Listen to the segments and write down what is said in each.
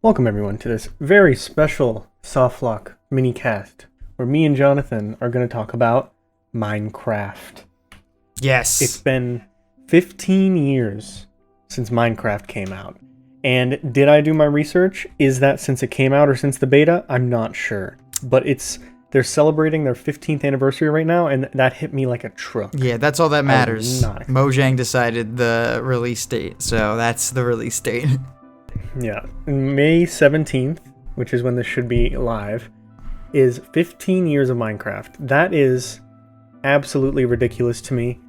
Welcome everyone to this very special Softlock Minicast, where me and Jonathan are going to talk about Minecraft. Yes. It's been 15 years since Minecraft came out. And did I do my research? Is that since it came out or since the beta? I'm not sure. But they're celebrating their 15th anniversary right now, and that hit me like a truck. Yeah, that's all that matters. Mojang decided the release date, so that's the release date. Yeah, May 17th, which is when this should be live, is 15 years of Minecraft. That is absolutely ridiculous to me.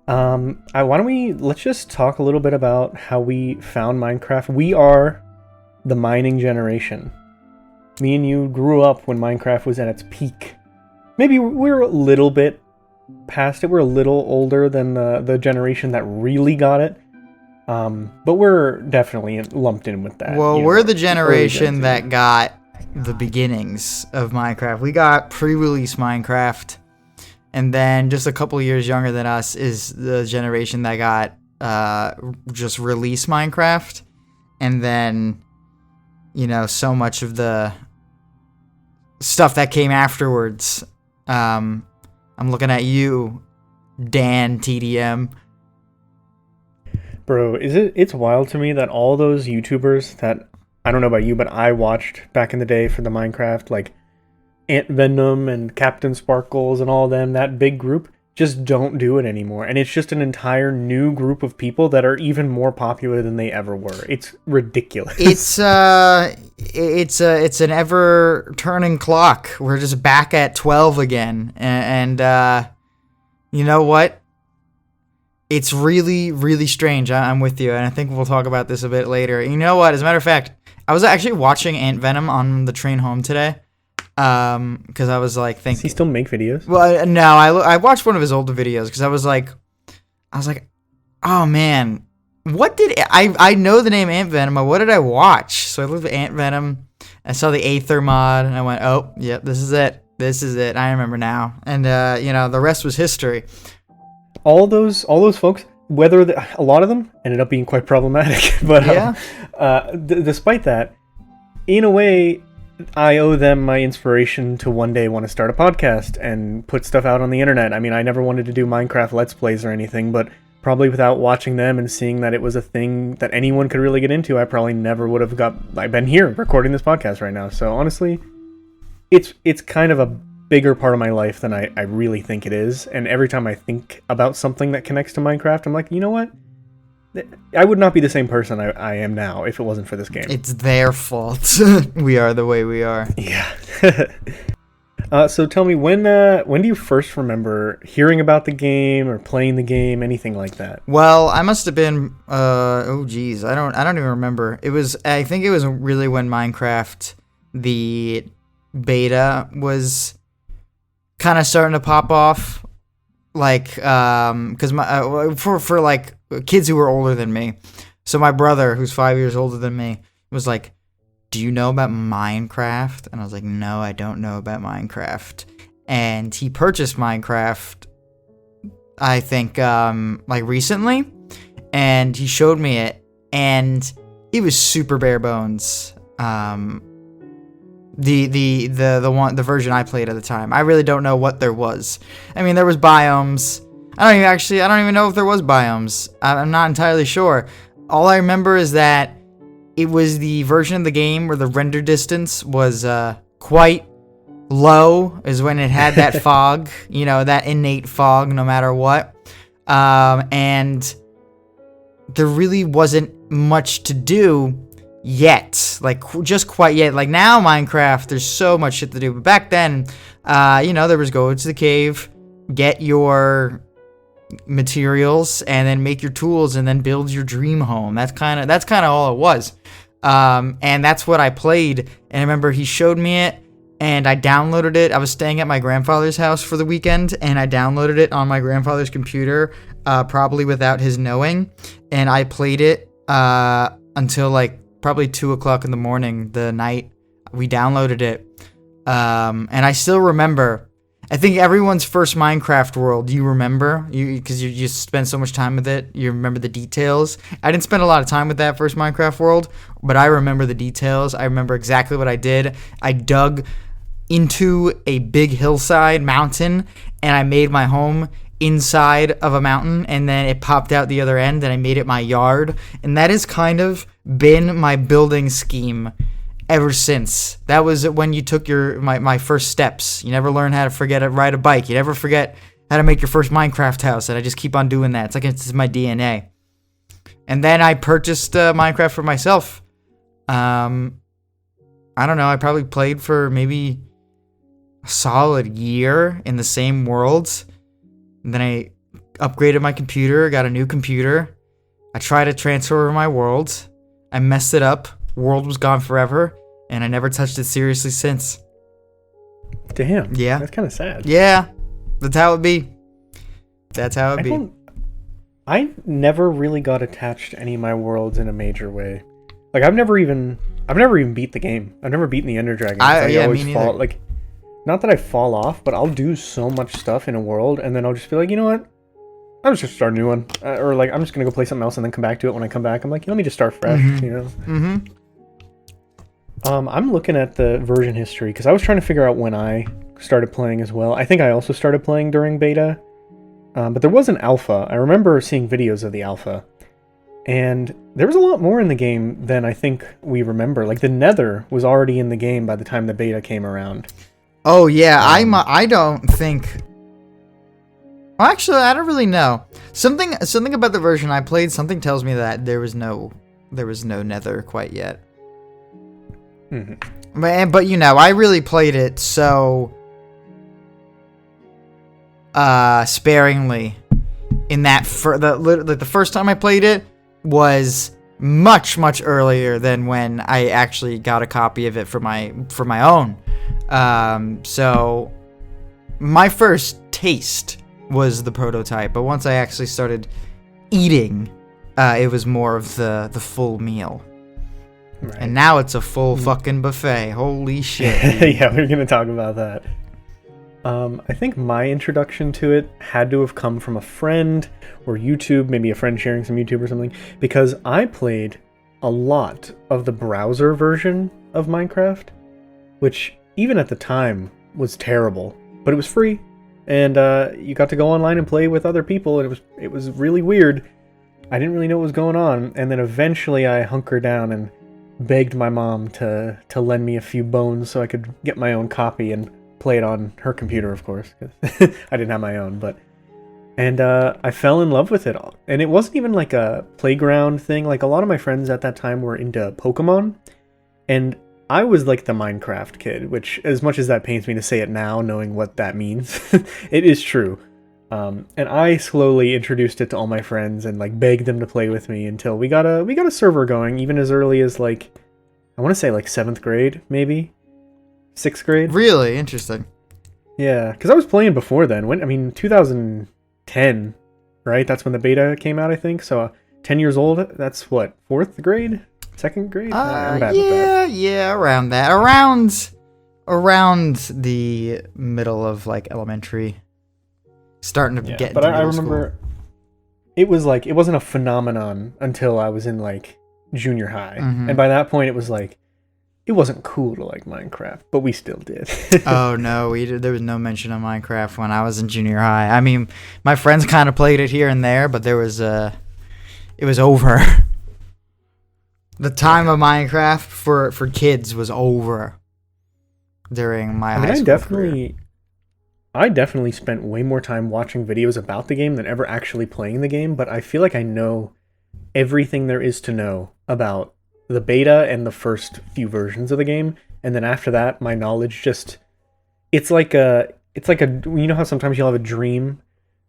Let's just talk a little bit about how we found Minecraft. We are the mining generation. Me and you grew up when Minecraft was at its peak. Maybe we're a little bit past it. We're a little older than the generation that really got it. But we're definitely lumped in with that. Well, we're the generation that got the beginnings of Minecraft. We got pre-release Minecraft, and then just a couple years younger than us is the generation that got just release Minecraft, and then so much of the stuff that came afterwards. I'm looking at you, Dan TDM. Bro, it's wild to me that all those YouTubers that, I don't know about you, but I watched back in the day for the Minecraft, like Ant Venom and Captain Sparkles and all of them, that big group, just don't do it anymore. And it's just an entire new group of people that are even more popular than they ever were. It's ridiculous. It's an ever turning clock. We're just back at 12 again. And you know what? It's really, really strange. I'm with you, and I think we'll talk about this a bit later. You know what? As a matter of fact, I was actually watching Ant Venom on the train home today, because I was like thinking. Does he still make videos? Well, no, I watched one of his older videos because I was like, oh man, what did I know the name Ant Venom? But what did I watch? So I looked at Ant Venom. I saw the Aether mod, and I went, oh, yep, this is it. This is it. I remember now, and the rest was history. All those folks, a lot of them ended up being quite problematic, but yeah. Despite that, in a way, I owe them my inspiration to one day want to start a podcast and put stuff out on the internet. I mean, I never wanted to do Minecraft Let's Plays or anything, but probably without watching them and seeing that it was a thing that anyone could really get into, I probably never would have I've been here recording this podcast right now. So honestly, it's kind of a bigger part of my life than I really think it is, and every time I think about something that connects to Minecraft, I'm like, you know what? I would not be the same person I am now if it wasn't for this game. It's their fault. We are the way we are. Yeah. So tell me, when do you first remember hearing about the game or playing the game, anything like that? Well, I must have been I don't even remember. I think it was really when Minecraft, the beta, was kind of starting to pop off, like because for like kids who were older than me. So my brother, who's 5 years older than me, was like, do you know about Minecraft? And I was like, no, I don't know about Minecraft. And he purchased Minecraft, I think like recently, and he showed me it, and it was super bare bones. The version I played at the time. I really don't know what there was. I mean, there was biomes. I don't even know if there was biomes. I'm not entirely sure. All I remember is that it was the version of the game where the render distance was quite low, is when it had that fog, that innate fog no matter what. And there really wasn't much to do yet, like just quite yet. Like now Minecraft, there's so much shit to do, but back then there was go to the cave, get your materials, and then make your tools, and then build your dream home. That's kind of all it was. And that's what I played. And I remember he showed me it, and I downloaded it. I was staying at my grandfather's house for the weekend, and I downloaded it on my grandfather's computer, probably without his knowing, and I played it until like probably 2:00 in the morning the night we downloaded it. And I still remember, I think everyone's first Minecraft world, you remember, because you spend so much time with it, you remember the details. I didn't spend a lot of time with that first Minecraft world, but I remember the details. I remember exactly what I did. I dug into a big hillside mountain, and I made my home inside of a mountain, and then it popped out the other end, and I made it my yard, and that has kind of been my building scheme ever since. That was when you took my first steps. You never learn how to ride a bike. You never forget how to make your first Minecraft house, and I just keep on doing that. It's like it's my DNA. And then I purchased Minecraft for myself. I don't know. I probably played for maybe a solid year in the same worlds. And then I upgraded my computer, got a new computer. I tried to transfer over my world. I messed it up. World was gone forever, and I never touched it seriously since. Damn. Yeah. That's kind of sad. Yeah. That's how it be. That's how it be. I never really got attached to any of my worlds in a major way. Like, I've never even beat the game. I've never beaten the Ender Dragon. I always me fall, neither. like, not that I fall off, but I'll do so much stuff in a world, and then I'll just be like, you know what? I'm just gonna start a new one, or like I'm just gonna go play something else and then come back to it when I come back. I'm like, let me just start fresh, you know. Mm-hmm. I'm looking at the version history because I was trying to figure out when I started playing as well. I think I also started playing during beta, but there was an alpha. I remember seeing videos of the alpha, and there was a lot more in the game than I think we remember. Like the Nether was already in the game by the time the beta came around. Oh yeah, I don't think. Well, actually, I don't really know. Something about the version I played. Something tells me that there was no Nether quite yet. Mm-hmm. But you know, I really played it so sparingly. In that the first time I played it was much earlier than when I actually got a copy of it for my own. So my first taste was the prototype, but once I actually started eating, it was more of the full meal. Right. And now it's a full fucking buffet. Holy shit. Yeah, we're gonna talk about that. I think my introduction to it had to have come from a friend or YouTube, maybe a friend sharing some YouTube or something, because I played a lot of the browser version of Minecraft, which even at the time was terrible, but it was free. And you got to go online and play with other people, and it was really weird. I didn't really know what was going on, and then eventually I hunkered down and begged my mom to lend me a few bones so I could get my own copy and play it on her computer, of course, because I didn't have my own. And I fell in love with it all. And it wasn't even like a playground thing. Like a lot of my friends at that time were into Pokemon, and I was like the Minecraft kid, which, as much as that pains me to say it now, knowing what that means, it is true. And I slowly introduced it to all my friends and like begged them to play with me until we got a server going, even as early as like, I want to say like 7th grade, maybe 6th grade. Really interesting. Yeah, because I was playing before then. 2010, right? That's when the beta came out, I think. So 10 years old. That's what, 4th grade. 2nd grade? I'm bad with that. Yeah, around that. Around the middle of like elementary. Starting to get into I remember school. It was like, it wasn't a phenomenon until I was in like junior high. Mm-hmm. And by that point it was like, it wasn't cool to like Minecraft, but we still did. Oh no, there was no mention of Minecraft when I was in junior high. I mean, my friends kind of played it here and there, but it was over. The time of Minecraft for kids was over during my high school career. I definitely spent way more time watching videos about the game than ever actually playing the game, but I feel like I know everything there is to know about the beta and the first few versions of the game, and then after that, my knowledge just... It's like a... You know how sometimes you'll have a dream,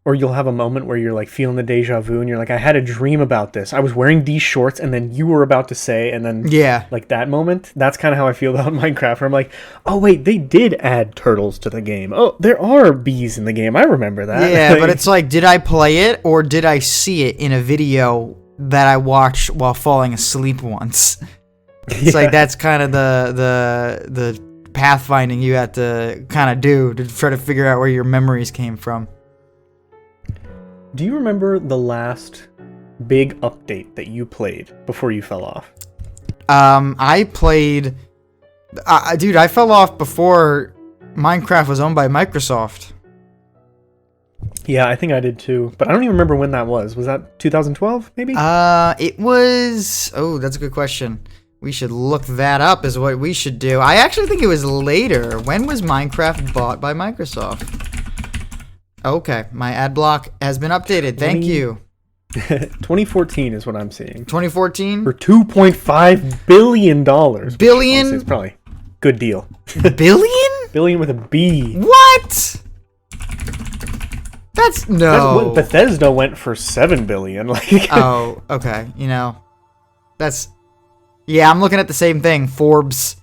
or you'll have a moment where you're like feeling the deja vu, and you're like, I had a dream about this. I was wearing these shorts, and then you were about to say, and then... Yeah. Like that moment, that's kind of how I feel about Minecraft, where I'm like, oh wait, they did add turtles to the game. Oh, there are bees in the game. I remember that. Yeah, but it's like, did I play it, or did I see it in a video that I watched while falling asleep once? It's like, that's kind of the pathfinding you had to kind of do to try to figure out where your memories came from. Do you remember the last big update that you played before you fell off? I played... dude, I fell off before Minecraft was owned by Microsoft. Yeah, I think I did too. But I don't even remember when that was. Was that 2012, maybe? It was... Oh, that's a good question. We should look that up is what we should do. I actually think it was later. When was Minecraft bought by Microsoft? Okay, my ad block has been updated. Thank you. 2014 is what I'm seeing. 2014? For $2.5 billion. Billion? It's probably a good deal. Billion? Billion with a B. What? That's no. That's what Bethesda went for $7 billion. Like. Oh, okay. You know, that's... Yeah, I'm looking at the same thing. Forbes.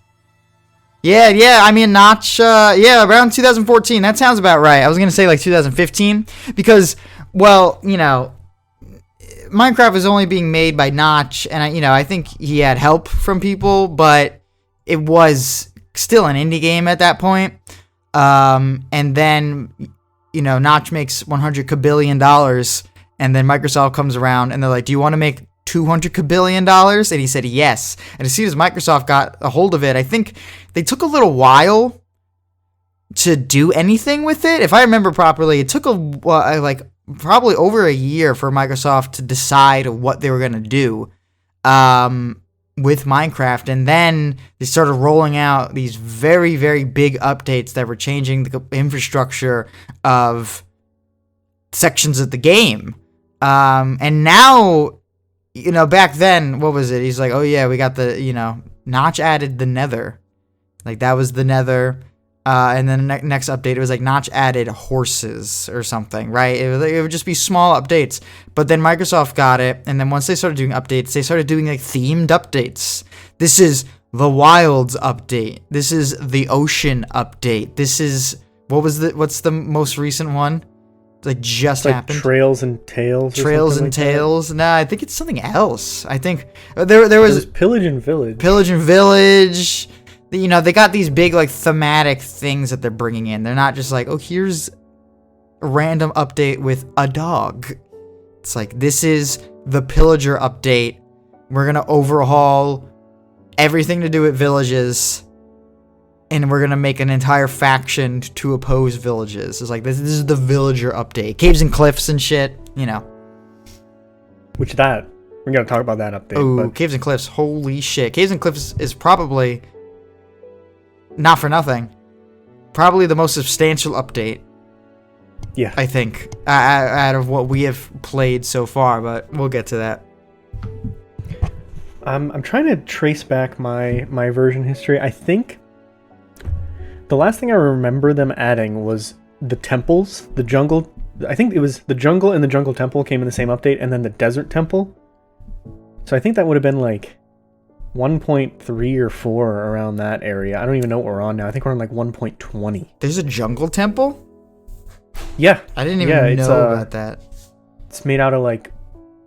Yeah, I mean, Notch, yeah, around 2014. That sounds about right. I was going to say, like, 2015. Because, well, you know, Minecraft was only being made by Notch. And, you know, I think he had help from people. But it was still an indie game at that point. And then, you know, Notch makes $100 kabillion. And then Microsoft comes around and they're like, do you want to make $200 kabillion? And he said yes. And as soon as Microsoft got a hold of it, I think they took a little while to do anything with it. If I remember properly, it took probably over a year for Microsoft to decide what they were going to do with Minecraft. And then they started rolling out these very, very big updates that were changing the infrastructure of sections of the game. And now, you know, back then, what was it? He's like, oh yeah, we got the, you know, Notch added the Nether. Like, that was the Nether. And then the next update, it was like Notch added horses or something, right? It would just be small updates. But then Microsoft got it, and then once they started doing updates, they started doing like themed updates. This is the Wilds update. This is the Ocean update. This is, what's the most recent one? Like, just like happened. Trails and Tales. Trails and Tales. Nah, I think it's something else. I think there was Pillage and Village. Pillage and Village. You know, they got these big like thematic things that they're bringing in. They're not just like, oh, here's a random update with a dog. It's like, this is the Pillager update. We're gonna overhaul everything to do with villages. And we're going to make an entire faction to oppose villages. It's like, this is the villager update. Caves and Cliffs and shit, you know. We're going to talk about that update. Oh, Caves and Cliffs, holy shit. Caves and Cliffs is probably, not for nothing, probably the most substantial update. Yeah. I think, out of what we have played so far, but we'll get to that. I'm trying to trace back my version history. I think the last thing I remember them adding was the temples, the jungle. I think it was the jungle and the jungle temple came in the same update, and then the desert temple. So I think that would have been like 1.3 or 4 around that area. I don't even know what we're on now. I think we're on like 1.20. There's a jungle temple? Yeah. I didn't even know about that. It's made out of like,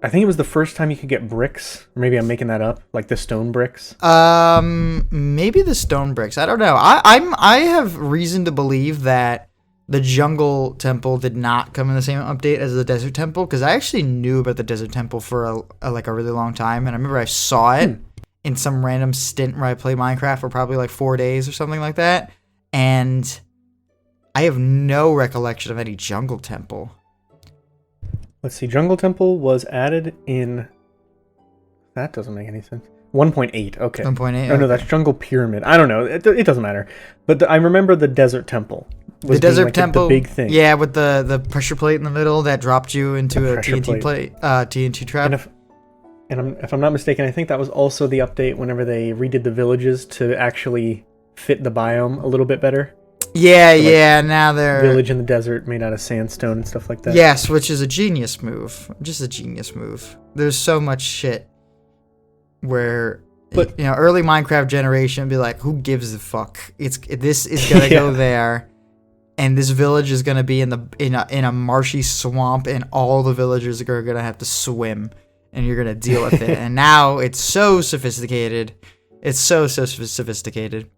I think it was the first time you could get bricks. Or maybe I'm making that up. Like the stone bricks. Maybe the stone bricks. I don't know. I have reason to believe that the jungle temple did not come in the same update as the desert temple, because I actually knew about the desert temple for a really long time, and I remember I saw it in some random stint where I played Minecraft for probably like 4 days or something like that, and I have no recollection of any jungle temple. Let's see, Jungle Temple was added in... That doesn't make any sense. 1.8, okay. 1.8? Oh, no, that's Jungle Pyramid. I don't know. It doesn't matter. But I remember the Desert Temple. The Desert Temple, the big thing. Yeah, with the pressure plate in the middle that dropped you into a TNT trap. And if I'm not mistaken, I think that was also the update whenever they redid the villages to actually fit the biome a little bit better. Yeah, now they're... Village in the desert made out of sandstone and stuff like that. Yes, which is a genius move. Just a genius move. There's so much shit where, you know, early Minecraft generation would be like, who gives a fuck? This is gonna go there, and this village is gonna be in a marshy swamp, and all the villagers are gonna have to swim, and you're gonna deal with it. And now it's so sophisticated. It's so sophisticated.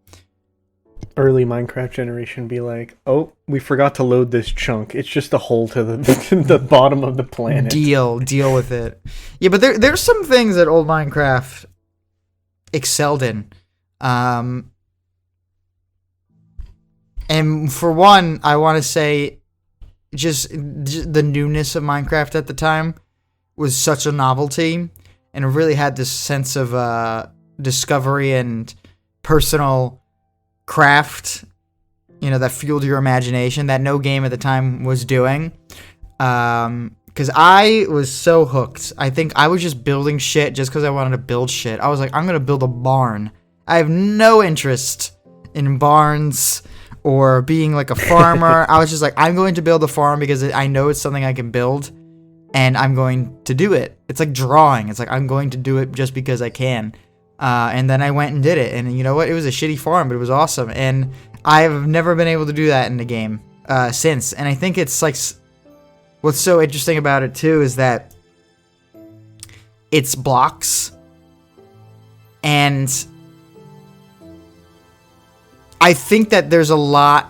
early Minecraft generation be like, oh, we forgot to load this chunk. It's just a hole to the the bottom of the planet. Deal with it. Yeah, but there's some things that old Minecraft excelled in. And for one, I want to say just the newness of Minecraft at the time was such a novelty, and it really had this sense of discovery and personal craft, that fueled your imagination that no game at the time was doing. Because I was so hooked. I think I was just building shit just because I wanted to build shit. I was like, I'm going to build a barn. I have no interest in barns or being like a farmer. I was just like, I'm going to build a farm because I know it's something I can build, and I'm going to do it. It's like drawing. It's like, I'm going to do it just because I can. And then I went and did it. And you know what? It was a shitty farm, but it was awesome. And I've never been able to do that in the game since. And I think it's like, what's so interesting about it too is that it's blocks. And I think that there's a lot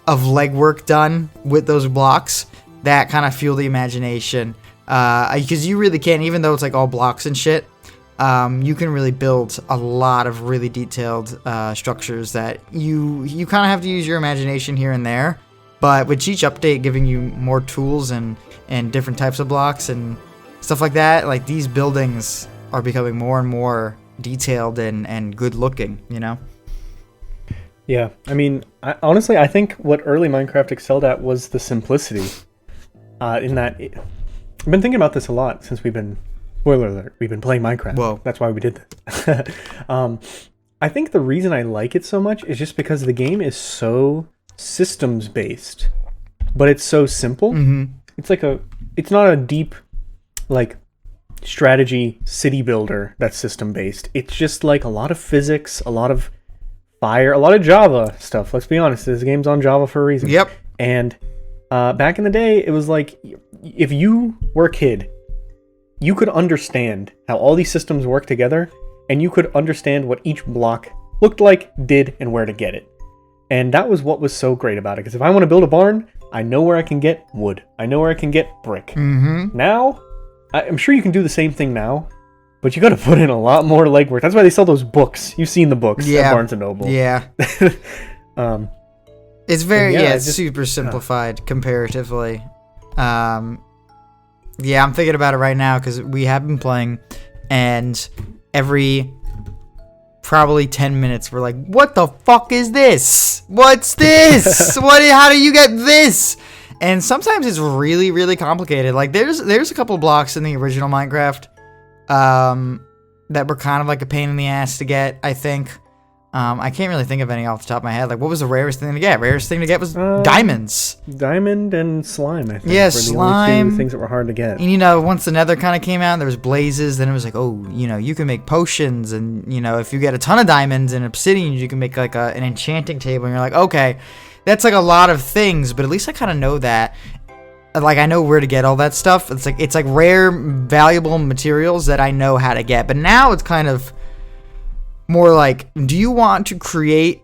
of legwork done with those blocks that kind of fuel the imagination. Because you really can, even though it's like all blocks and shit, you can really build a lot of really detailed structures that you kind of have to use your imagination here and there. But with each update giving you more tools and different types of blocks and stuff like that, like these buildings are becoming more and more detailed and good looking, Yeah, I mean, honestly, I think what early Minecraft excelled at was the simplicity. In that, I've been thinking about this a lot since we've been, spoiler alert, we've been playing Minecraft. Whoa. That's why we did this. I think the reason I like it so much is just because the game is so systems based, but it's so simple. Mm-hmm. It's not a deep, like, strategy city builder that's system based. It's just like a lot of physics, a lot of fire, a lot of Java stuff. Let's be honest, this game's on Java for a reason. Yep. And back in the day, it was like, if you were a kid, you could understand how all these systems work together, and you could understand what each block looked like, did, and where to get it. And that was what was so great about it, because if I want to build a barn, I know where I can get wood. I know where I can get brick. Mm-hmm. Now, I'm sure you can do the same thing now, but you got to put in a lot more legwork. That's why they sell those books. You've seen the books at Barnes & Noble. Yeah. It's very, it's just super simplified comparatively. Yeah, I'm thinking about it right now because we have been playing, and every probably 10 minutes we're like, what the fuck is this? What's this? How do you get this? And sometimes it's really, really complicated. Like there's a couple blocks in the original Minecraft that were kind of like a pain in the ass to get, I think. I can't really think of any off the top of my head. Like, what was the rarest thing to get? Rarest thing to get was diamonds. Diamond and slime, I think. Yeah, were slime. the only two things that were hard to get. And, once the nether kind of came out, there was blazes. Then it was like, oh, you can make potions. And, if you get a ton of diamonds and obsidian, you can make, like, an enchanting table. And you're like, okay, that's, like, a lot of things. But at least I kind of know that. Like, I know where to get all that stuff. It's like rare, valuable materials that I know how to get. But now it's kind of more like, do you want to create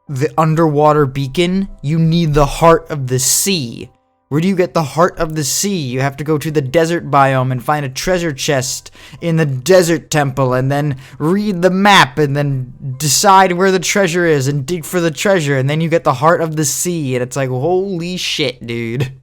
the underwater beacon? You need the heart of the sea. Where do you get the heart of the sea? You have to go to the desert biome and find a treasure chest in the desert temple, and then read the map, and then decide where the treasure is and dig for the treasure, and then you get the heart of the sea. And it's like, holy shit, dude.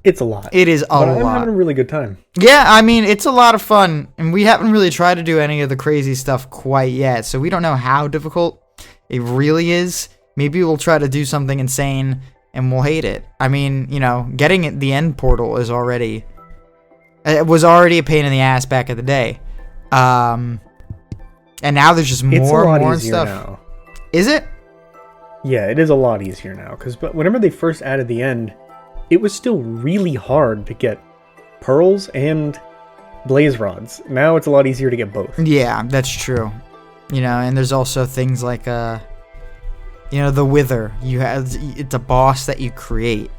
It's a lot. It is a lot. I'm having a really good time. Yeah, I mean, it's a lot of fun, and we haven't really tried to do any of the crazy stuff quite yet, so we don't know how difficult it really is. Maybe we'll try to do something insane, and we'll hate it. I mean, getting at the end portal is already... It was already a pain in the ass back in the day. And now there's just more and more stuff. Now. Is it? Yeah, it is a lot easier now, because whenever they first added the end, it was still really hard to get pearls and blaze rods. Now it's a lot easier to get both. Yeah, that's true. And there's also things like, the Wither. It's a boss that you create.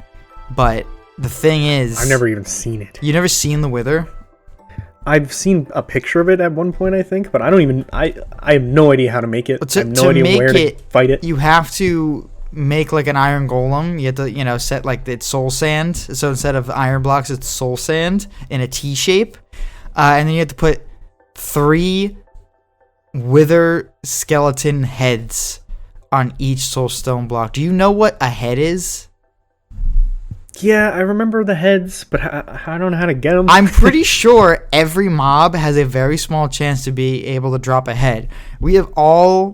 But the thing is... I've never even seen it. You never seen the Wither? I've seen a picture of it at one point, I think, but I don't even. I have no idea how to make it. I have no idea where to fight it. You have to make like an iron golem. You have to, set like it's soul sand. So instead of iron blocks, it's soul sand in a T shape, and then you have to put 3 wither skeleton heads on each soul stone block. Do you know what a head is? Yeah, I remember the heads, but I don't know how to get them. I'm pretty sure every mob has a very small chance to be able to drop a head. We have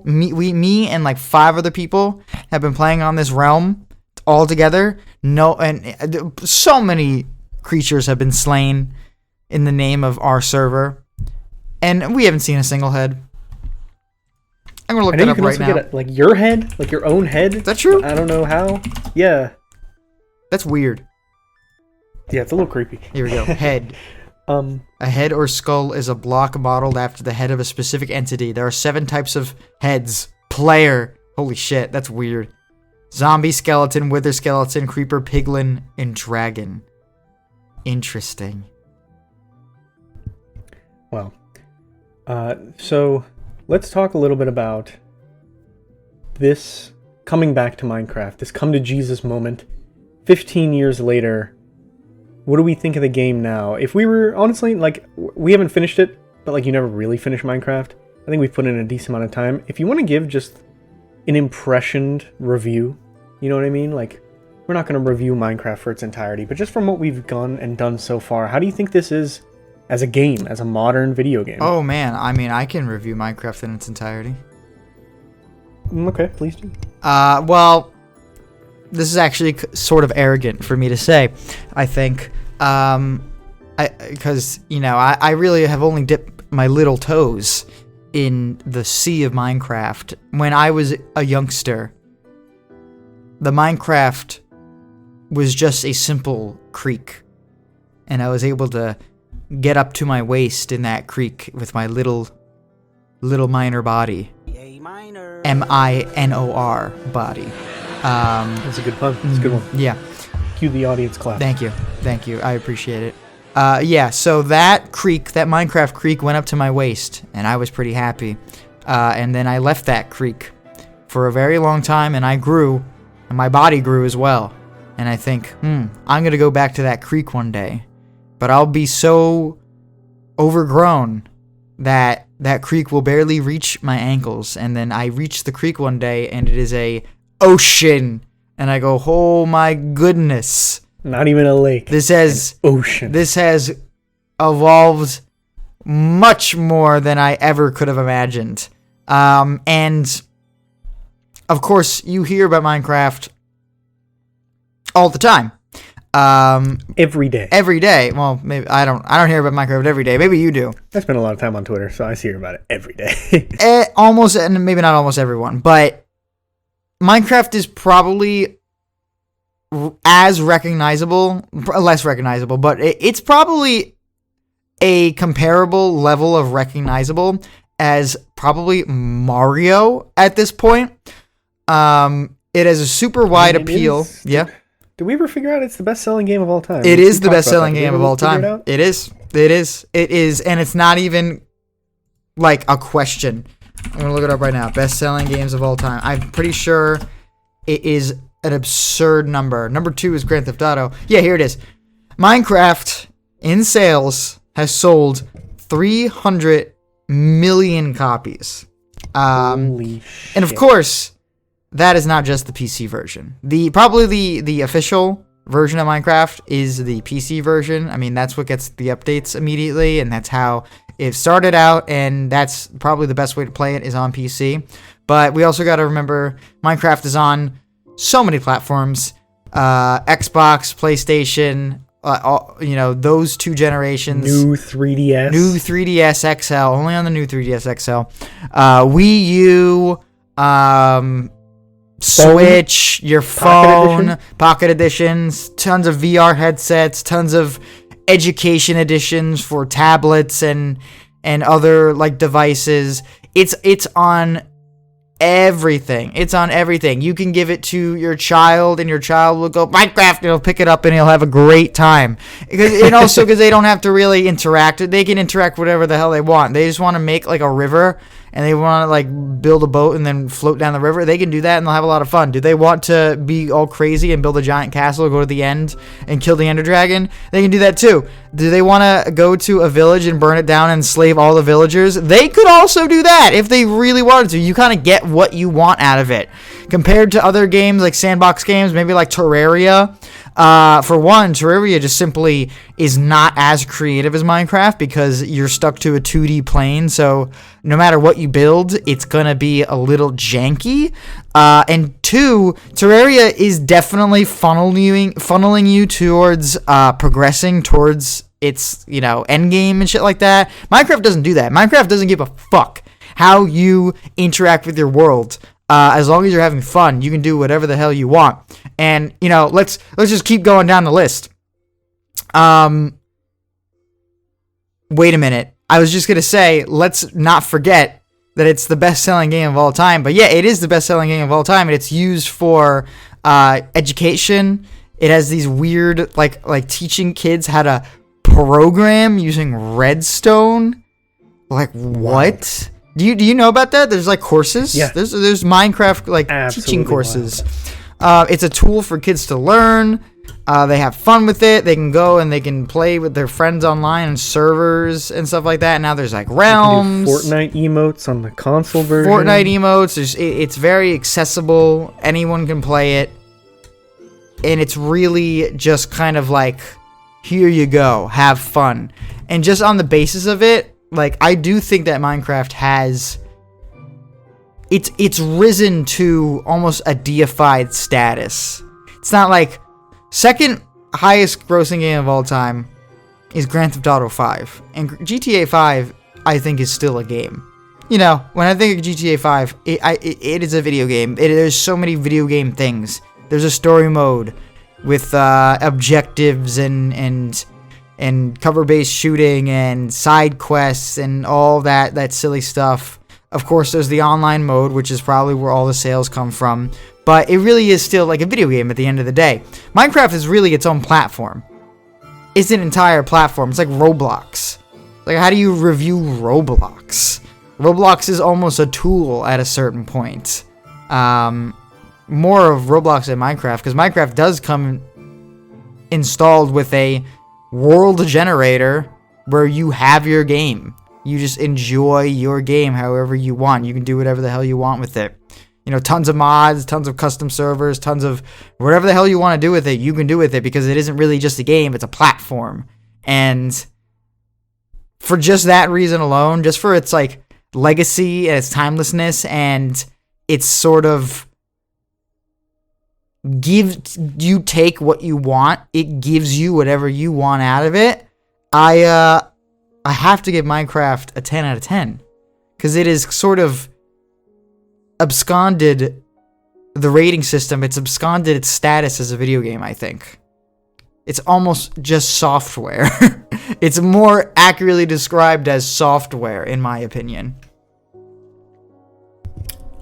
me and like 5 other people have been playing on this realm all together. And so many creatures have been slain in the name of our server, and we haven't seen a single head. I'm gonna look that up right now. Get like your head, like your own head. Is that true? I don't know how. Yeah. That's weird. Yeah, it's a little creepy. Here we go. Head. A head or skull is a block modeled after the head of a specific entity. There are 7 types of heads. Player. Holy shit, that's weird. Zombie, skeleton, wither skeleton, creeper, piglin, and dragon. Interesting. Well, so let's talk a little bit about this coming back to Minecraft, this come to Jesus moment. 15 years later, what do we think of the game now? If we were, honestly, like, we haven't finished it, but, like, you never really finished Minecraft. I think we've put in a decent amount of time. If you want to give just an impressioned review, you know what I mean? Like, we're not going to review Minecraft for its entirety, but just from what we've gone and done so far, how do you think this is as a game, as a modern video game? Oh, man. I mean, I can review Minecraft in its entirety. Okay, please do. Well, this is actually sort of arrogant for me to say, I think. Because, I really have only dipped my little toes in the sea of Minecraft. When I was a youngster, the Minecraft was just a simple creek. And I was able to get up to my waist in that creek with my little minor body. M-I-N-O-R body. That's a good pun. That's a good one. Yeah. Cue the audience clap. Thank you. I appreciate it. So that Minecraft creek went up to my waist, and I was pretty happy. And then I left that creek for a very long time, and I grew, and my body grew as well. And I think, I'm going to go back to that creek one day. But I'll be so overgrown that creek will barely reach my ankles. And then I reach the creek one day, and it is a ocean. And I go, oh my goodness. Not even a lake. This has ocean. This has evolved much more than I ever could have imagined. And of course, you hear about Minecraft all the time. Every day. Well, maybe I don't hear about Minecraft every day. Maybe you do. I spend a lot of time on Twitter, so I hear about it every day. Almost, and maybe not almost everyone, but Minecraft is probably as recognizable, less recognizable, but it's probably a comparable level of recognizable as probably Mario at this point. It has a super wide appeal. Yeah. Did we ever figure out it's the best-selling game of all time? It is the best-selling game of all time. It is, and it's not even like a question. I'm gonna look it up right now. Best-selling games of all time. I'm pretty sure it is an absurd number. Number 2 is Grand Theft Auto. Yeah, here it is. Minecraft in sales has sold 300 million copies. Holy shit. And of course, that is not just the PC version. Probably the official version of Minecraft is the PC version. I mean, that's what gets the updates immediately, and that's how it started out, and that's probably the best way to play it is on PC. But we also got to remember Minecraft is on so many platforms. Xbox, PlayStation, those 2 generations. New 3DS. New 3DS XL, only on the new 3DS XL. Wii U, Switch, your phone, Pocket Editions, tons of VR headsets, tons of education editions for tablets and other like devices. It's on everything. It's on everything. You can give it to your child, and your child will go Minecraft, and he'll pick it up, and he'll have a great time. And also because they don't have to really interact. They can interact whatever the hell they want. They just want to make like a river, and they want to like build a boat and then float down the river. They can do that, and they'll have a lot of fun. Do they want to be all crazy and build a giant castle, go to the end, and kill the Ender Dragon? They can do that too. Do they want to go to a village and burn it down and enslave all the villagers? They could also do that if they really wanted to. You kind of get what you want out of it. Compared to other games like sandbox games, maybe like Terraria. For one, Terraria just simply is not as creative as Minecraft because you're stuck to a 2D plane. So no matter what you build, it's going to be a little janky. And two, Terraria is definitely funneling you towards progressing towards its, end game and shit like that. Minecraft doesn't do that. Minecraft doesn't give a fuck how you interact with your world. As long as you're having fun, you can do whatever the hell you want. And, let's just keep going down the list. Wait a minute. I was just going to say, let's not forget that it's the best-selling game of all time. But yeah, it is the best-selling game of all time, and it's used for education. It has these weird, like teaching kids how to program using redstone. Like, what? Do you know about that? There's like courses. Yeah. There's Minecraft teaching courses. It's a tool for kids to learn. They have fun with it. They can go and they can play with their friends online and servers and stuff like that. Now there's like realms. Fortnite emotes on the console version. Fortnite emotes. It's very accessible. Anyone can play it. And it's really just kind of like, here you go, have fun. And just on the basis of it, I do think that Minecraft has... It's risen to almost a deified status. It's not like... Second highest grossing game of all time is Grand Theft Auto 5. And GTA 5, I think, is still a game. When I think of GTA 5, it is a video game. There's so many video game things. There's a story mode with objectives and cover-based shooting and side quests and all that silly stuff. Of course, there's the online mode, which is probably where all the sales come from. But it really is still like a video game at the end of the day. Minecraft is really its own platform. It's an entire platform. It's like Roblox. Like, how do you review Roblox? Roblox is almost a tool at a certain point. More of Roblox than Minecraft, because Minecraft does come installed with a world generator where you have your game. You just enjoy your game however you want. You can do whatever the hell you want with it. Tons of mods, tons of custom servers, tons of whatever the hell you want to do with it, you can do with it because it isn't really just a game, it's a platform. And for just that reason alone, just for its legacy and its timelessness and its sort of you take what you want, it gives you whatever you want out of it. I have to give Minecraft a 10 out of 10 because it is sort of absconded the rating system. It's absconded its status as a video game, I think. It's almost just software. It's more accurately described as software, in my opinion.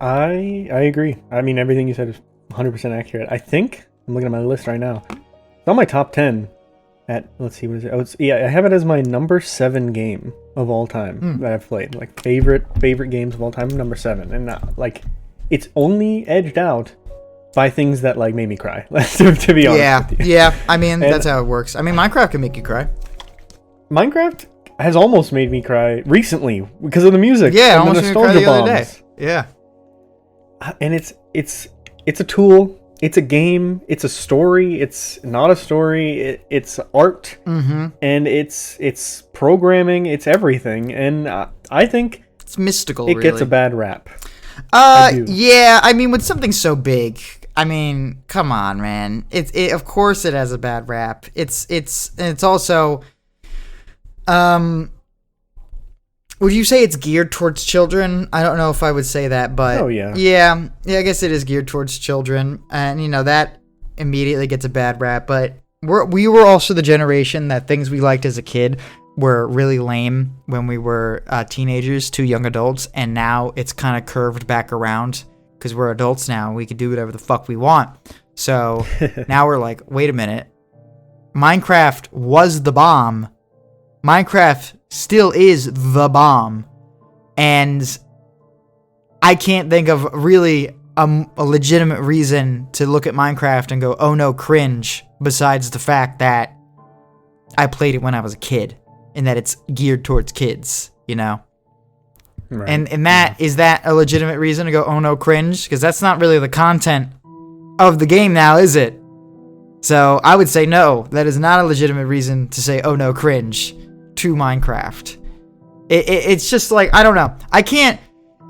I agree. I mean, everything you said is 100% accurate. I think, I'm looking at my list right now. It's on my top 10 at, let's see, what is it? I have it as my number 7 game of all time that I've played. Favorite games of all time, number 7. And it's only edged out by things that made me cry. to be honest with you. Yeah. I mean, that's how it works. I mean, Minecraft can make you cry. Minecraft has almost made me cry recently because of the music. Yeah, almost made me cry the other day. Yeah. And it's a tool. It's a game. It's a story. It's not a story. It's art. Mm-hmm. And it's programming. It's everything. And I think it's mystical. It gets a bad rap. Yeah. I mean, with something so big, I mean, come on, man. It of course it has a bad rap. It's also, would you say it's geared towards children? I don't know if I would say that, but yeah, I guess it is geared towards children, and that immediately gets a bad rap. But we were also the generation that things we liked as a kid were really lame when we were teenagers to young adults, and now it's kind of curved back around because we're adults now and we can do whatever the fuck we want. So now we're like, wait a minute. Minecraft was the bomb. Minecraft still is the bomb. And I can't think of really a legitimate reason to look at Minecraft and go, oh no, cringe, besides the fact that I played it when I was a kid and that it's geared towards kids, you know? Right. And that, is that a legitimate reason to go, oh no, cringe? Because that's not really the content of the game now, is it? So I would say no, that is not a legitimate reason to say, oh no, cringe to Minecraft. It's just like, I don't know.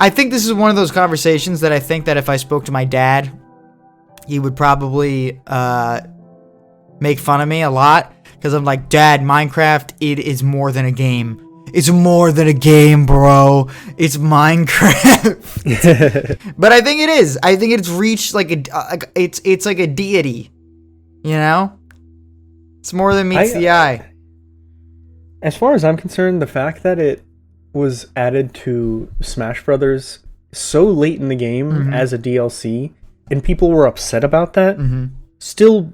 I think this is one of those conversations that I think that if I spoke to my dad, he would probably make fun of me a lot. Because I'm like, Dad, Minecraft, it is more than a game. It's more than a game, bro. It's Minecraft. But I think it is. I think it's reached like it's like a deity. You know? It's more than meets the eye. As far as I'm concerned, the fact that it was added to Smash Brothers so late in the game as a DLC, and people were upset about that, still,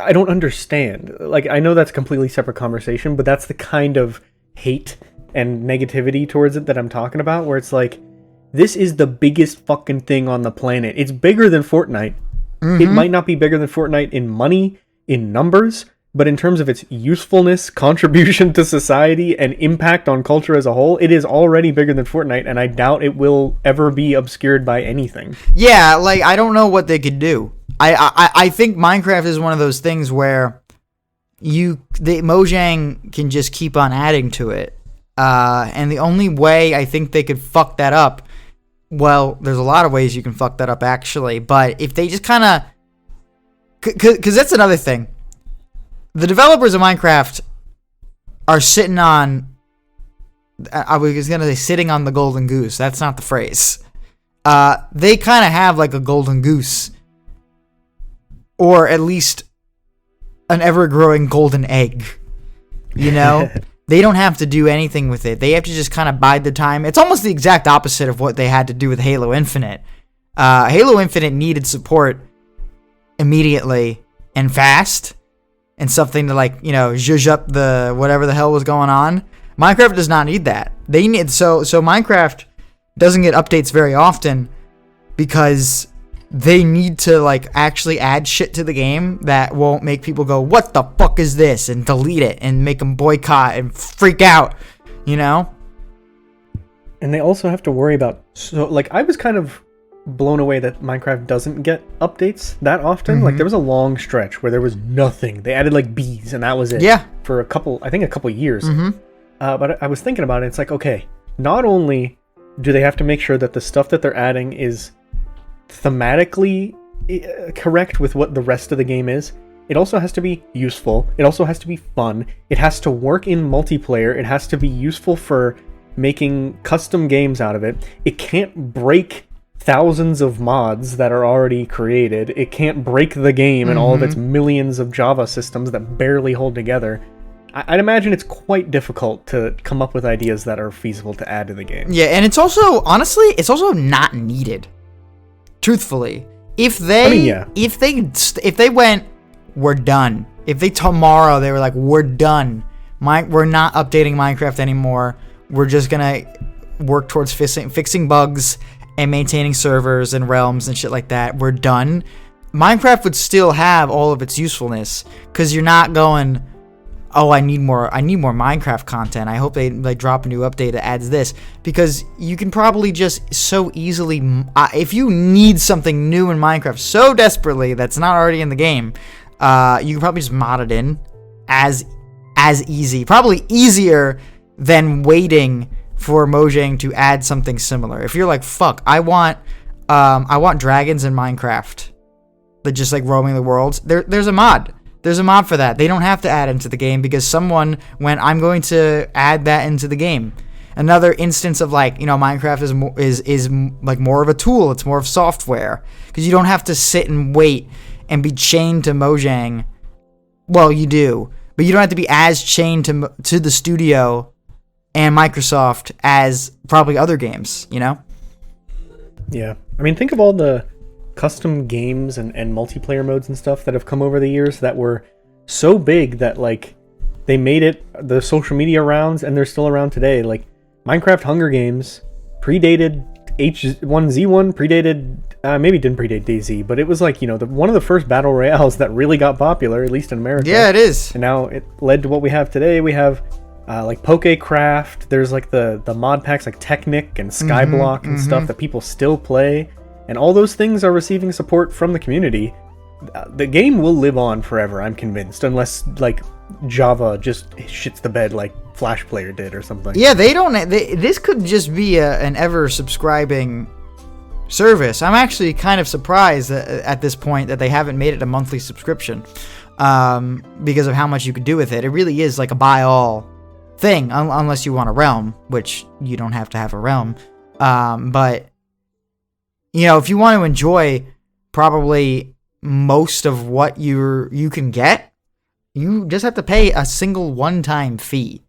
I don't understand. Like, I know that's a completely separate conversation, but that's the kind of hate and negativity towards it that I'm talking about, where it's like, this is the biggest fucking thing on the planet. It's bigger than Fortnite. It might not be bigger than Fortnite in money, in numbers, but in terms of its usefulness, contribution to society, and impact on culture as a whole, it is already bigger than Fortnite, and I doubt it will ever be obscured by anything. Yeah, like, I don't know what they could do. I think Minecraft is one of those things where Mojang can just keep on adding to it. And the only way I think they could fuck that up, well, there's a lot of ways you can fuck that up, actually, but if they just kind of... Because that's another thing. The developers of Minecraft are sitting on... I was going to say sitting on the golden goose. That's not the phrase. They kind of have like a golden goose. Or at least an ever-growing golden egg. You know? They don't have to do anything with it. They have to just kind of bide the time. It's almost the exact opposite of what they had to do with Halo Infinite. Halo Infinite needed support immediately and fast. And something to, like, you know, zhuzh up the whatever the hell was going on. Minecraft does not need that. They need so Minecraft doesn't get updates very often because they need to, like, actually add shit to the game that won't make people go, what the fuck is this? And delete it and make them boycott and freak out, you know? And they also have to worry about... So, like, I was kind of blown away that Minecraft doesn't get updates that often. Like, there was a long stretch where there was nothing. They added, like, bees, and that was it. Yeah. For a couple years. But I was thinking about it. It's like, okay, not only do they have to make sure that the stuff that they're adding is thematically correct with what the rest of the game is, it also has to be useful. It also has to be fun. It has to work in multiplayer. It has to be useful for making custom games out of it. It can't break thousands of mods that are already created. It can't break the game and all of its millions of Java systems that barely hold together. I'd imagine it's quite difficult to come up with ideas that are feasible to add to the game. Yeah, and it's also, honestly, it's also not needed. Truthfully, if they went, we're done. If they tomorrow they were like, we're done. We're not updating Minecraft anymore. We're just gonna work towards fixing bugs and maintaining servers and realms and shit like that. We're done. Minecraft would still have all of its usefulness because you're not going, oh, I need more Minecraft content. I hope they drop a new update that adds this, because you can probably just so easily, if you need something new in Minecraft so desperately that's not already in the game, you can probably just mod it in as easy, probably easier than waiting for Mojang to add something similar. If you're like, fuck, I want dragons in Minecraft that just like roaming the world, there's a mod. There's a mod for that. They don't have to add into the game because someone went, I'm going to add that into the game. Another instance of, like, you know, Minecraft is like more of a tool. It's more of software because you don't have to sit and wait and be chained to Mojang. Well, you do, but you don't have to be as chained to the studio and Microsoft as probably other games, you know? Yeah. I mean, think of all the custom games and multiplayer modes and stuff that have come over the years that were so big that, like, they made it the social media rounds and they're still around today. Like, Minecraft Hunger Games predated H1Z1, predated, maybe didn't predate DayZ, but it was like, you know, one of the first battle royales that really got popular, at least in America. Yeah, it is. And now it led to what we have today. We have like Pokecraft. There's like the mod packs like Technic and Skyblock and stuff that people still play. And all those things are receiving support from the community. The game will live on forever, I'm convinced, unless like Java just shits the bed like Flash Player did or something. Yeah, this could just be an ever subscribing service. I'm actually kind of surprised at this point that they haven't made it a monthly subscription, because of how much you could do with it. It really is like a buy all thing, unless you want a realm, which you don't have to have a realm. But you know, if you want to enjoy probably most of what you can get, you just have to pay a single one-time fee.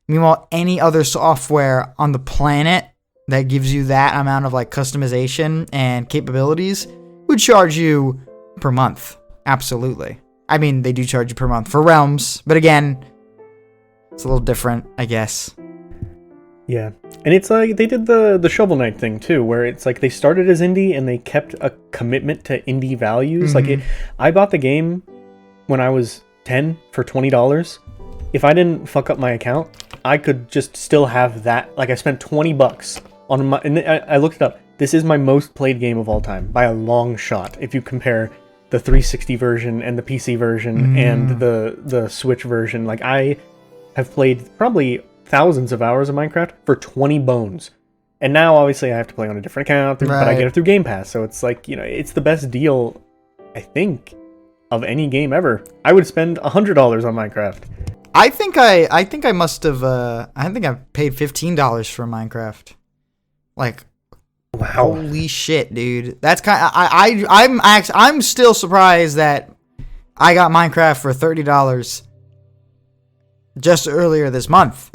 Meanwhile, any other software on the planet that gives you that amount of like customization and capabilities would charge you per month. Absolutely. I mean, they do charge you per month for realms, but again, it's a little different, I guess. Yeah. And it's like they did the Shovel Knight thing too, where it's like they started as indie and they kept a commitment to indie values. Like I bought the game when I was 10 for $20. If I didn't fuck up my account, I could just still have that. Like I spent $20 on my, and I looked it up. This is my most played game of all time by a long shot. If you compare the 360 version and the PC version and the Switch version, like I have played probably thousands of hours of Minecraft for 20 bones. And now obviously I have to play on a different account, but I get it through Game Pass. So it's like, you know, it's the best deal, I think, of any game ever. I would spend $100 on Minecraft. I think I must have I think I paid $15 for Minecraft. Like, wow. Holy shit, dude. That's kind of, I'm still surprised that I got Minecraft for $30 just earlier this month.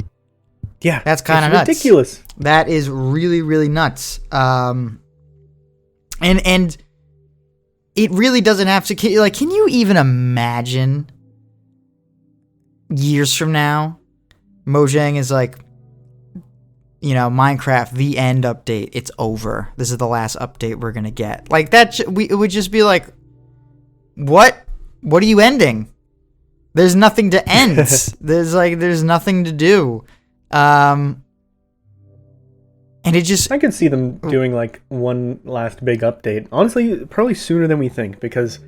Yeah. That's kind of nuts. Ridiculous. That is really, really nuts. And it really doesn't have to, like, can you even imagine years from now, Mojang is like, you know, Minecraft, the end update, it's over. This is the last update we're going to get. Like, that, it would just be like, what? What are you ending? There's nothing to end. There's nothing to do. And it just... I could see them doing, like, one last big update. Honestly, probably sooner than we think, because,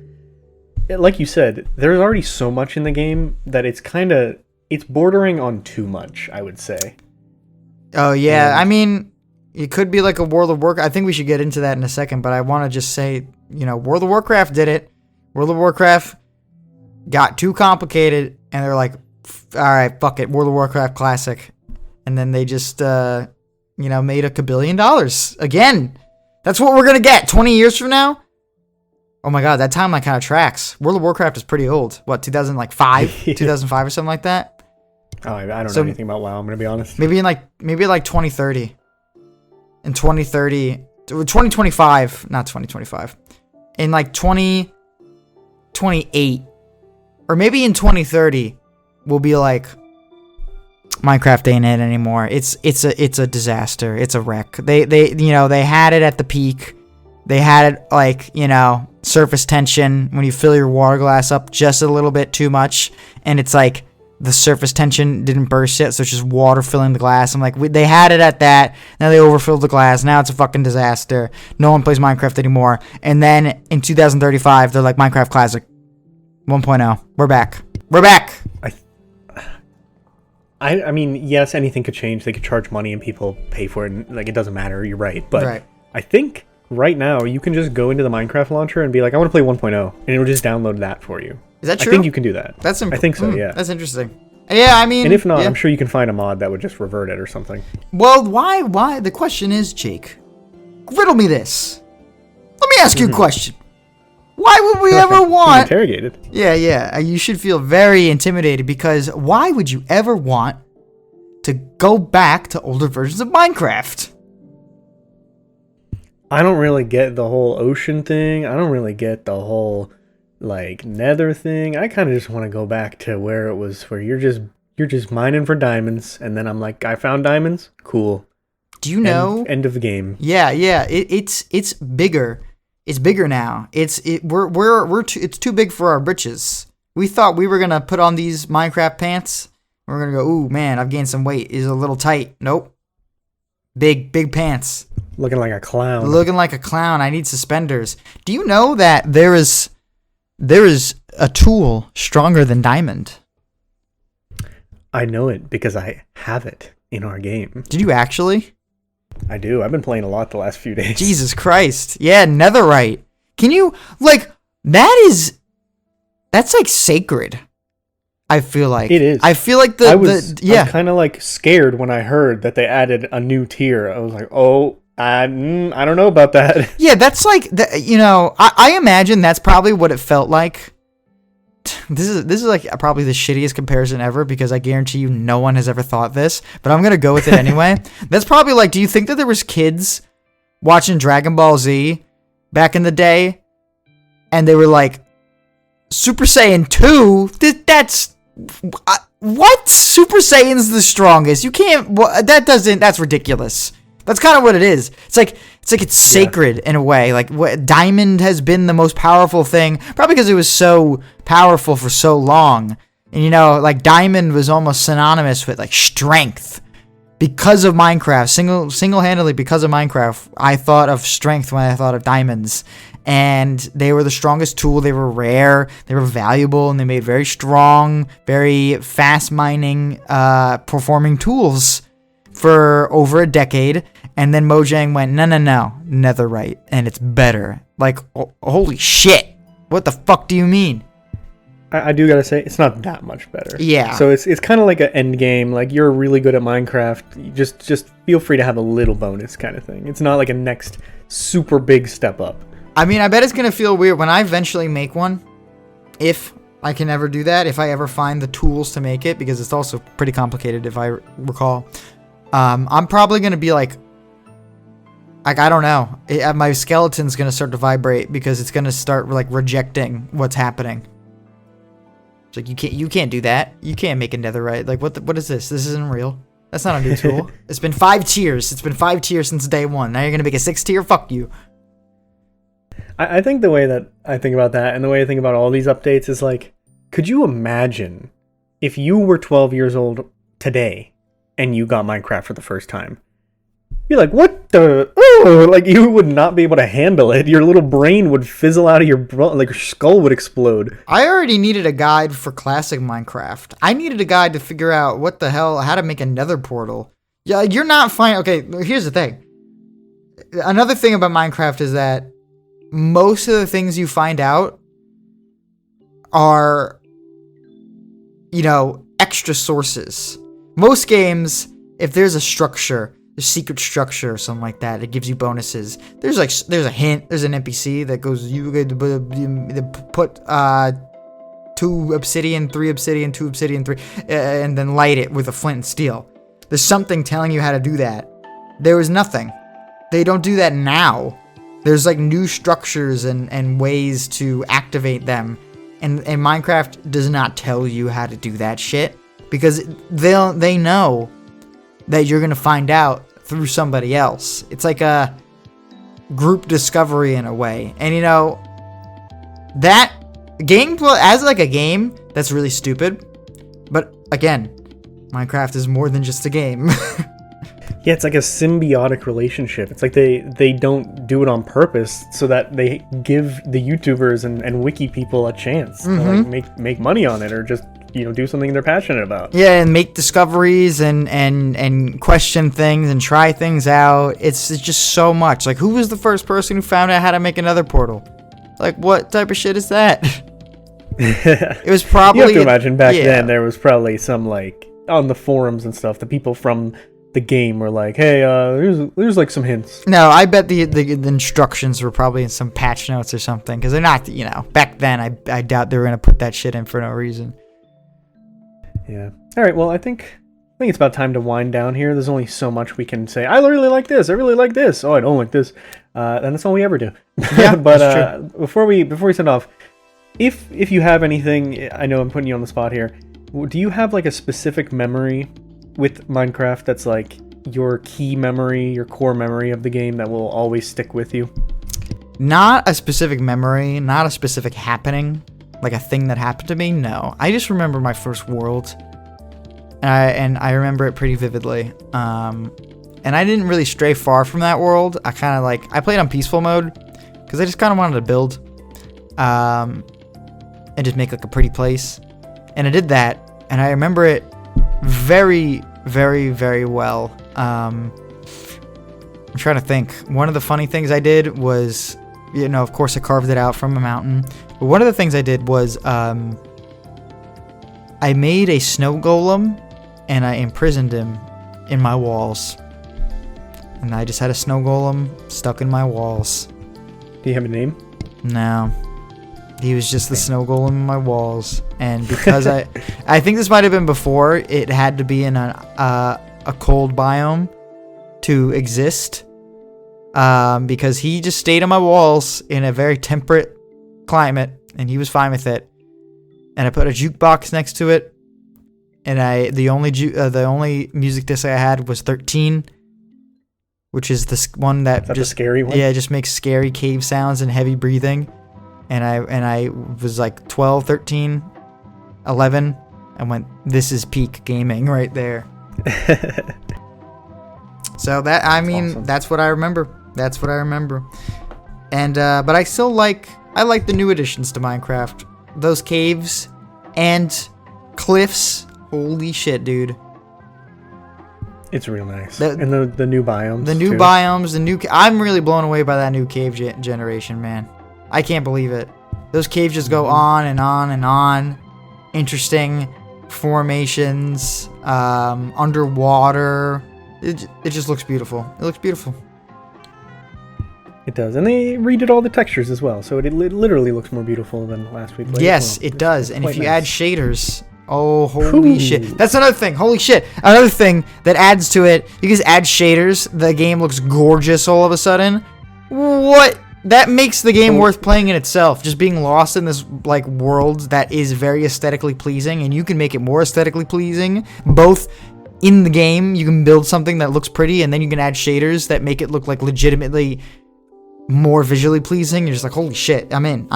like you said, there's already so much in the game that it's bordering on too much, I would say. Oh, yeah. I mean, it could be like a World of Warcraft. I think we should get into that in a second, but I want to just say, you know, World of Warcraft did it. World of Warcraft got too complicated, and they're like, all right, fuck it, World of Warcraft Classic. And then they just, you know, made $1 billion. Again, that's what we're going to get 20 years from now? Oh my god, that timeline kind of tracks. World of Warcraft is pretty old. What, 2005? Yeah. 2005 or something like that? Oh, I don't know anything about WoW, I'm going to be honest. Maybe like 2030. In 2025, not 2025. In like 2028. Or maybe in 2030, we'll be like, Minecraft ain't it anymore. It's a disaster. It's a wreck. They you know, they had it at the peak. They had it like, you know, surface tension when you fill your water glass up just a little bit too much, and it's like the surface tension didn't burst yet, so it's just water filling the glass. I'm like, they had it at that. Now they overfilled the glass. Now it's a fucking disaster. No one plays Minecraft anymore. And then in 2035, they're like, Minecraft Classic 1.0. We're back. We're back. I mean, yes, anything could change. They could charge money and people pay for it. And, like, it doesn't matter. You're right. But I think right now you can just go into the Minecraft launcher and be like, I want to play 1.0, and it'll just download that for you. Is that true? I think you can do that. I think so, yeah. That's interesting. Yeah, I mean... And if not, I'm sure you can find a mod that would just revert it or something. Well, why? The question is, Jake, riddle me this. Let me ask you a question. Why would we ever want... Interrogated. Yeah. You should feel very intimidated, because why would you ever want to go back to older versions of Minecraft? I don't really get the whole ocean thing. I don't really get the whole, like, nether thing. I kind of just want to go back to where it was, where you're just mining for diamonds, and then I'm like, I found diamonds? Cool. Do you know? End of the game. Yeah. It's bigger. It's bigger now. It's too big for our britches. We thought we were gonna put on these Minecraft pants. We're gonna go, ooh man, I've gained some weight. It's a little tight. Nope. Big pants. Looking like a clown. I need suspenders. Do you know that there is a tool stronger than diamond? I know it because I have it in our game. Did you actually? I do. I've been playing a lot the last few days. Jesus Christ. Yeah, netherite. Can you, like, that's like sacred. I feel like. It is. I feel like I'm kind of like scared when I heard that they added a new tier. I was like, oh, I don't know about that. Yeah, that's like, I imagine that's probably what it felt like. This is like probably the shittiest comparison ever, because I guarantee you no one has ever thought this, but I'm gonna go with it anyway. That's probably like, do you think that there was kids watching Dragon Ball Z back in the day, and they were like, Super Saiyan 2? That's what? Super Saiyan's the strongest. You can't. That's ridiculous. That's kind of what it is. It's like it's sacred in a way. Like, diamond has been the most powerful thing, probably because it was so powerful for so long. And like diamond was almost synonymous with like strength. Because of Minecraft, single-handedly because of Minecraft, I thought of strength when I thought of diamonds. And they were the strongest tool. They were rare, they were valuable, and they made very strong, very fast mining, performing tools for over a decade. And then Mojang went, no, netherite, and it's better. Like, holy shit, what the fuck do you mean? I do gotta say, it's not that much better. Yeah. So it's kind of like an end game. Like, you're really good at Minecraft, you just feel free to have a little bonus kind of thing. It's not like a next super big step up. I mean, I bet it's gonna feel weird when I eventually make one, if I can ever do that, if I ever find the tools to make it, because it's also pretty complicated if I recall. I'm probably gonna be like I don't know. My skeleton's gonna start to vibrate, because it's gonna start like rejecting what's happening. It's like, you can't do that. You can't make a netherite. Like, what is this? This isn't real. That's not a new tool. It's been 5 tiers. It's been 5 tiers since day 1. Now you're gonna make a 6th tier? Fuck you. I think the way that I think about that, and the way I think about all these updates, is like, could you imagine if you were 12 years old today and you got Minecraft for the first time? You're like, what the? Oh, like, you would not be able to handle it. Your little brain would fizzle out of your like, your skull would explode. I already needed a guide for classic Minecraft. I needed a guide to figure out what the hell, how to make a nether portal. Yeah, you're not fine. Okay, here's the thing. Another thing about Minecraft is that most of the things you find out are, extra sources. Most games, if there's a structure, a secret structure or something like that, it gives you bonuses. There's a hint, there's an NPC that goes, you put 2 obsidian, 3 obsidian, 2 obsidian, 3, and then light it with a flint and steel. There's something telling you how to do that. There was nothing. They don't do that now. There's like new structures and ways to activate them. And Minecraft does not tell you how to do that shit, because they know that you're going to find out through somebody else. It's like a group discovery in a way. And that gameplay, as like a game, that's really stupid. But again, Minecraft is more than just a game. Yeah, it's like a symbiotic relationship. It's like they don't do it on purpose so that they give the YouTubers and wiki people a chance to like make money on it, or just do something they're passionate about. Yeah, and make discoveries and question things and try things out. It's just so much. Like, who was the first person who found out how to make another portal? Like, what type of shit is that? It was probably... You have to imagine back then there was probably some, like, on the forums and stuff, the people from the game were like, hey, there's like some hints. No, I bet the instructions were probably in some patch notes or something, because they're not, back then I doubt they were gonna put that shit in for no reason. Yeah. All right. Well, I think it's about time to wind down here. There's only so much we can say. I really like this. I really like this. Oh, I don't like this. And that's all we ever do. Yeah, but that's true. before we send off, if you have anything, I know I'm putting you on the spot here. Do you have like a specific memory with Minecraft that's like your key memory, your core memory of the game that will always stick with you? Not a specific memory, not a specific happening, like a thing that happened to me. No, I just remember my first world, and I remember it pretty vividly. And I didn't really stray far from that world. I kind of I played on peaceful mode because I just kind of wanted to build, and just make like a pretty place. And I did that, and I remember it very, very, very well. I'm trying to think. One of the funny things I did was, of course I carved it out from a mountain. But one of the things I did was, I made a snow golem, and I imprisoned him in my walls. And I just had a snow golem stuck in my walls. Do you have a name? No. He was just the snow golem in my walls. And because I think this might have been before it had to be in a cold biome to exist. Because he just stayed on my walls in a very temperate climate, and he was fine with it. And I put a jukebox next to it, and the only music disc I had was 13, which is this one that just scary one. Yeah, just makes scary cave sounds and heavy breathing. And I was like 12, 13, 11. I went, this is peak gaming right there. So awesome. That's what I remember. That's what I remember. And but I still like the new additions to Minecraft. Those caves and cliffs. Holy shit, dude. It's real nice. And the new biomes. The new too. Biomes, I'm really blown away by that new cave generation, man. I can't believe it. Those caves just go on and on and on. Interesting formations, underwater. It just looks beautiful. It looks beautiful. It does. And they redid all the textures as well, so it literally looks more beautiful than last week. Yes, it does. And if you add shaders, oh, holy shit. That's another thing. Holy shit. Another thing that adds to it, you just add shaders, the game looks gorgeous all of a sudden. What? That makes the game worth playing in itself. Just being lost in this world that is very aesthetically pleasing, and you can make it more aesthetically pleasing. Both in the game, you can build something that looks pretty, and then you can add shaders that make it look like legitimately more visually pleasing. You're just like, holy shit, I'm in.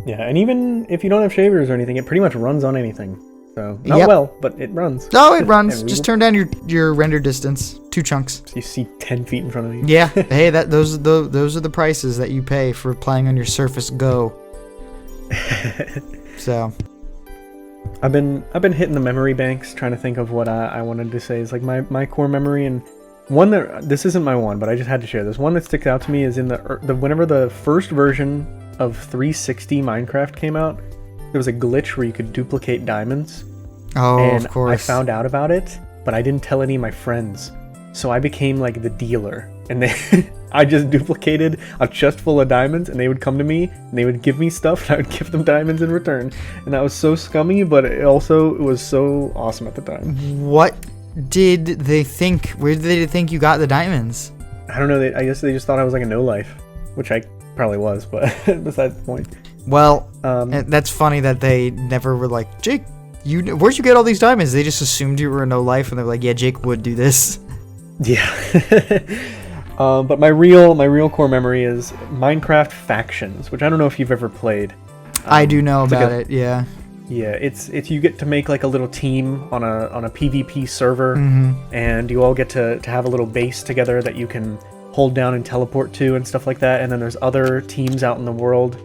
Yeah, and even if you don't have shaders or anything, it pretty much runs on anything. So, not well, but it runs. Oh, it runs. Just turn down your render distance. 2 chunks. So you see 10 feet in front of you. Yeah. Hey, those are the prices that you pay for playing on your Surface Go. So. I've been hitting the memory banks, trying to think of what I wanted to say is like my core memory, and one that this isn't my one, but I just had to share this. One that sticks out to me is in the whenever the first version of 360 Minecraft came out, there was a glitch where you could duplicate diamonds. Oh, and of course. I found out about it, but I didn't tell any of my friends. So I became like the dealer, and then I just duplicated a chest full of diamonds, and they would come to me, and they would give me stuff, and I would give them diamonds in return. And that was so scummy, but it was so awesome at the time. What did they think? Where did they think you got the diamonds? I don't know. I guess they just thought I was like a no-life, which I probably was, but besides the point. Well, that's funny that they never were like, Jake, where'd you get all these diamonds? They just assumed you were a no-life, and they're like, yeah, Jake would do this. Yeah. But my real core memory is Minecraft Factions, which I don't know if you've ever played. I do know about it, yeah. Yeah, it's you get to make like a little team on a PvP server, and you all get to have a little base together that you can hold down and teleport to and stuff like that. And then there's other teams out in the world,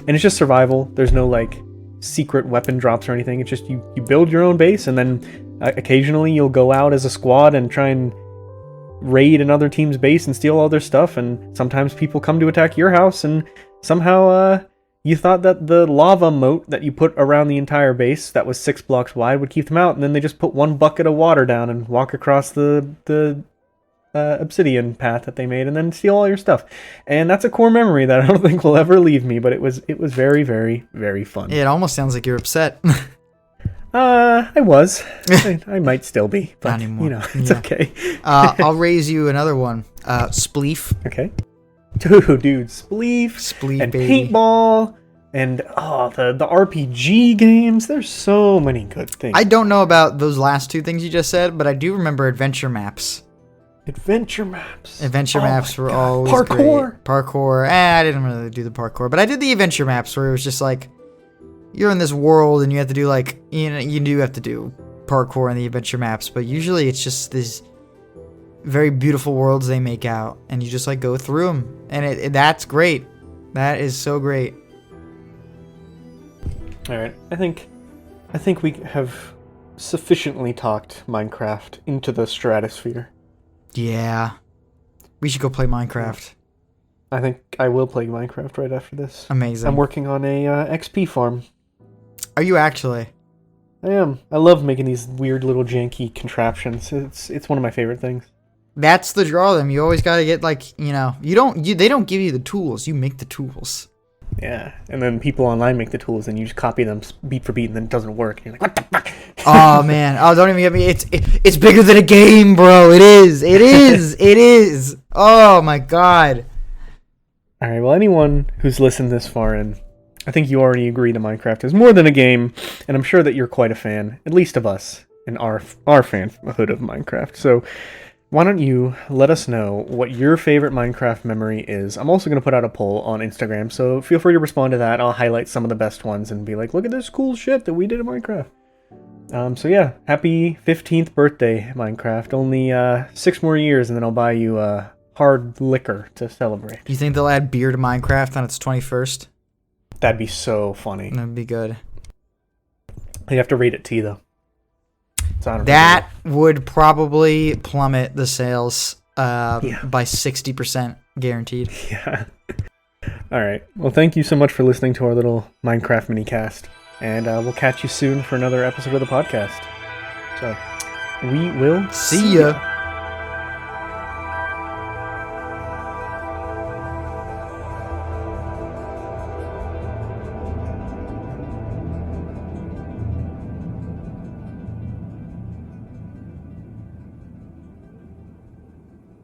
and it's just survival. There's no like secret weapon drops or anything. It's just you build your own base, and then occasionally you'll go out as a squad and try and raid another team's base and steal all their stuff. And sometimes people come to attack your house, and somehow You thought that the lava moat that you put around the entire base that was 6 blocks wide would keep them out, and then they just put 1 bucket of water down and walk across the obsidian path that they made and then steal all your stuff. And that's a core memory that I don't think will ever leave me, but it was very, very, very fun. It almost sounds like you're upset. I was. I might still be, but Not anymore. you know, it's okay. I'll raise you another one. Spleef. Okay. Dude, Spleef, and baby. paintball, and the RPG games. There's so many good things. I don't know about those last 2 things you just said, but I do remember adventure maps. Adventure maps. Adventure maps were always parkour. Great. Parkour. I didn't really do the parkour, but I did the adventure maps where it was just like you're in this world and you have to do like you do have to do parkour in the adventure maps, but usually it's just these very beautiful worlds they make out, and you just like go through them, and that's great. That is so great. All right, I think we have sufficiently talked Minecraft into the stratosphere. Yeah, we should go play Minecraft. I think I will play Minecraft right after this. Amazing. I'm working on a XP farm. Are you actually? I am. I love making these weird little janky contraptions. It's one of my favorite things. That's the draw of them. You always got to get like, they don't give you the tools. You make the tools. Yeah, and then people online make the tools, and you just copy them beat for beat, and then it doesn't work. And you're like, what the fuck? Oh man! Oh, don't even get me. It's bigger than a game, bro. It is. It is. It is. Oh my god. All right. Well, anyone who's listened this far in, I think you already agree that Minecraft is more than a game, and I'm sure that you're quite a fan, at least of us, in our fanhood of Minecraft. So why don't you let us know what your favorite Minecraft memory is? I'm also going to put out a poll on Instagram, so feel free to respond to that. I'll highlight some of the best ones and be like, look at this cool shit that we did in Minecraft. So yeah, happy 15th birthday, Minecraft. Only 6 more years, and then I'll buy you hard liquor to celebrate. You think they'll add beer to Minecraft on its 21st? That'd be so funny. That'd be good. You have to rate it T, though. So I don't that would probably plummet the sales by 60% guaranteed. Yeah. All right. Well, thank you so much for listening to our little Minecraft minicast. And we'll catch you soon for another episode of the podcast. So, we will See ya.